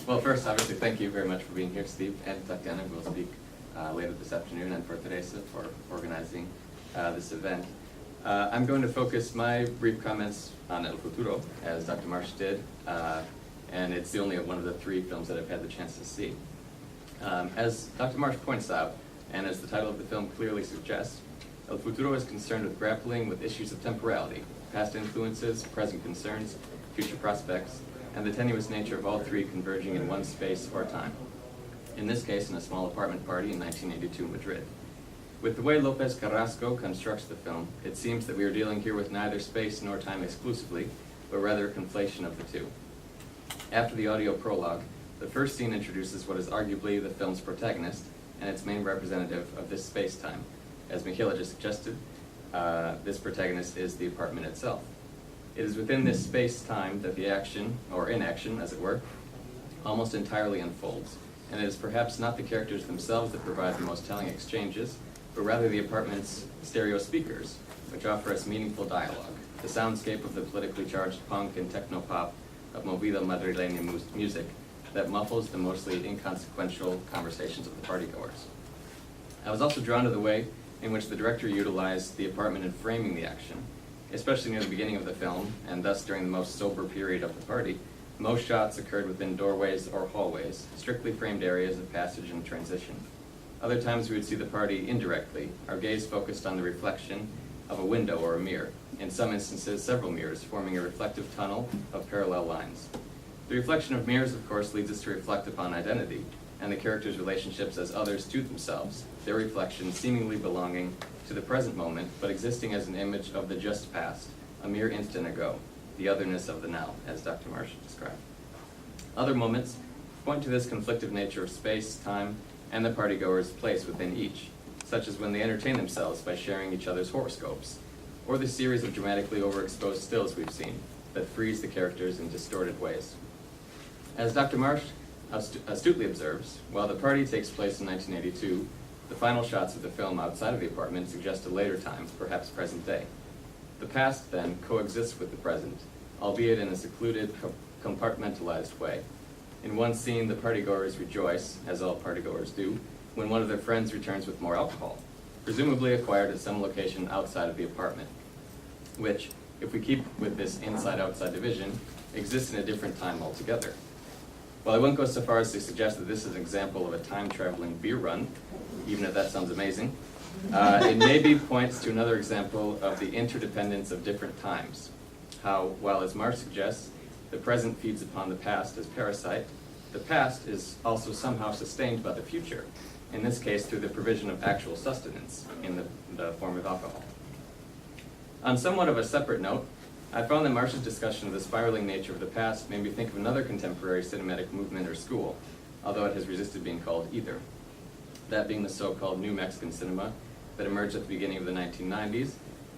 Well, first, obviously, thank you very much for being here, Steve, and Tatjana, who will speak later this afternoon, and for Teresa for organizing this event. I'm going to focus my brief comments on El Futuro, as Dr. Marsh did, and it's the only one of the three films that I've had the chance to see. As Dr. Marsh points out, and as the title of the film clearly suggests, El Futuro is concerned with grappling with issues of temporality, past influences, present concerns, future prospects, and the tenuous nature of all three converging in one space or time. In this case, in a small apartment party in 1982 Madrid. With the way López Carrasco constructs the film, it seems that we are dealing here with neither space nor time exclusively, but rather a conflation of the two. After the audio prologue, the first scene introduces what is arguably the film's protagonist and its main representative of this space-time. As Michela just suggested, this protagonist is the apartment itself. It is within this space-time that the action, or inaction as it were, almost entirely unfolds, and it is perhaps not the characters themselves that provide the most telling exchanges, but rather the apartment's stereo speakers, which offer us meaningful dialogue, the soundscape of the politically charged punk and techno-pop of movida madrileña music that muffles the mostly inconsequential conversations of the partygoers. I was also drawn to the way in which the director utilized the apartment in framing the action, especially near the beginning of the film, and thus during the most sober period of the party. Most shots occurred within doorways or hallways, strictly framed areas of passage and transition. Other times we would see the party indirectly, our gaze focused on the reflection of a window or a mirror, in some instances several mirrors, forming a reflective tunnel of parallel lines. The reflection of mirrors, of course, leads us to reflect upon identity, and the characters' relationships as others to themselves, their reflection seemingly belonging to the present moment, but existing as an image of the just past, a mere instant ago, the otherness of the now, as Dr. Marsh described. Other moments point to this conflictive nature of space, time, and the partygoers' place within each, such as when they entertain themselves by sharing each other's horoscopes, or the series of dramatically overexposed stills we've seen that freeze the characters in distorted ways. As Dr. Marsh astutely observes, while the party takes place in 1982, the final shots of the film outside of the apartment suggest a later time, perhaps present day. The past, then, coexists with the present, albeit in a secluded, compartmentalized way. In one scene, the partygoers rejoice, as all partygoers do, when one of their friends returns with more alcohol, presumably acquired at some location outside of the apartment, which, if we keep with this inside-outside division, exists in a different time altogether. While I won't go so far as to suggest that this is an example of a time-traveling beer run, even if that sounds amazing, it maybe points to another example of the interdependence of different times. How, while as Marsh suggests, the present feeds upon the past as parasite, the past is also somehow sustained by the future, in this case through the provision of actual sustenance in the form of alcohol. On somewhat of a separate note, I found that Marsh's discussion of the spiraling nature of the past made me think of another contemporary cinematic movement or school, although it has resisted being called either. That being the so-called New Mexican cinema that emerged at the beginning of the 1990s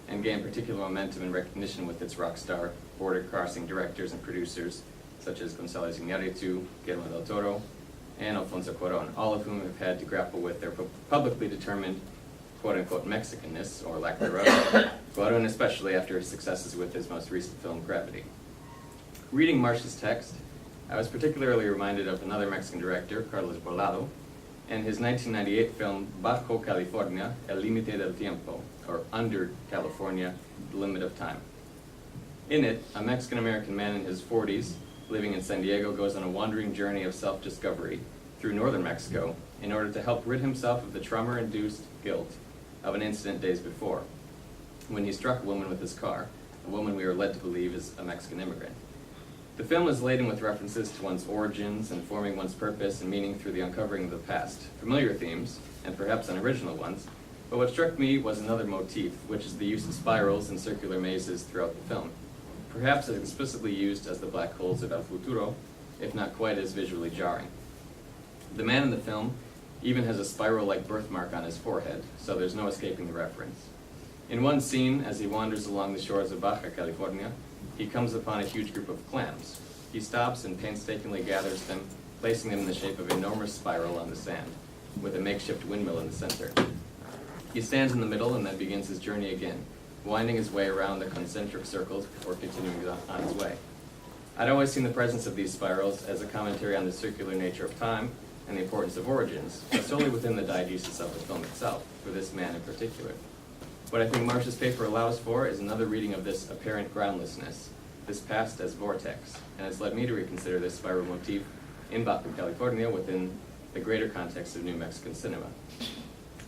and gained particular momentum and recognition with its rock star, border-crossing directors and producers such as González Iñárritu, Guillermo del Toro, and Alfonso Cuarón, all of whom have had to grapple with their publicly determined quote-unquote Mexicanness, or lack thereof, Cuarón especially after his successes with his most recent film, Gravity. Reading Marsh's text, I was particularly reminded of another Mexican director, Carlos Bolado, and his 1998 film, Bajo California, El Límite del Tiempo, or Under California, The Limit of Time. In it, a Mexican-American man in his 40s, living in San Diego, goes on a wandering journey of self-discovery through northern Mexico in order to help rid himself of the trauma-induced guilt of an incident days before, when he struck a woman with his car, a woman we are led to believe is a Mexican immigrant. The film is laden with references to one's origins and forming one's purpose and meaning through the uncovering of the past, familiar themes, and perhaps unoriginal ones, but what struck me was another motif, which is the use of spirals and circular mazes throughout the film, perhaps as explicitly used as the black holes of El Futuro, if not quite as visually jarring. The man in the film even has a spiral-like birthmark on his forehead, so there's no escaping the reference. In one scene, as he wanders along the shores of Baja California, he comes upon a huge group of clams. He stops and painstakingly gathers them, placing them in the shape of an enormous spiral on the sand, with a makeshift windmill in the center. He stands in the middle and then begins his journey again, winding his way around the concentric circles before continuing on his way. I'd always seen the presence of these spirals as a commentary on the circular nature of time and the importance of origins, but solely within the diegesis of the film itself, for this man in particular. What I think Marsh's paper allows for is another reading of this apparent groundlessness, this past as vortex, and has led me to reconsider this spiral motif in Baja California within the greater context of New Mexican cinema.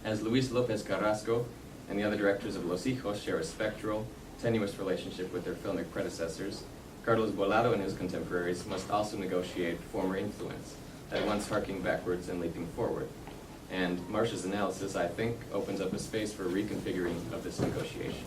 As Luis López Carrasco and the other directors of Los Hijos share a spectral, tenuous relationship with their filmic predecessors, Carlos Bolado and his contemporaries must also negotiate former influence, at once harking backwards and leaping forward. And Marsh's analysis, I think, opens up a space for reconfiguring of this negotiation.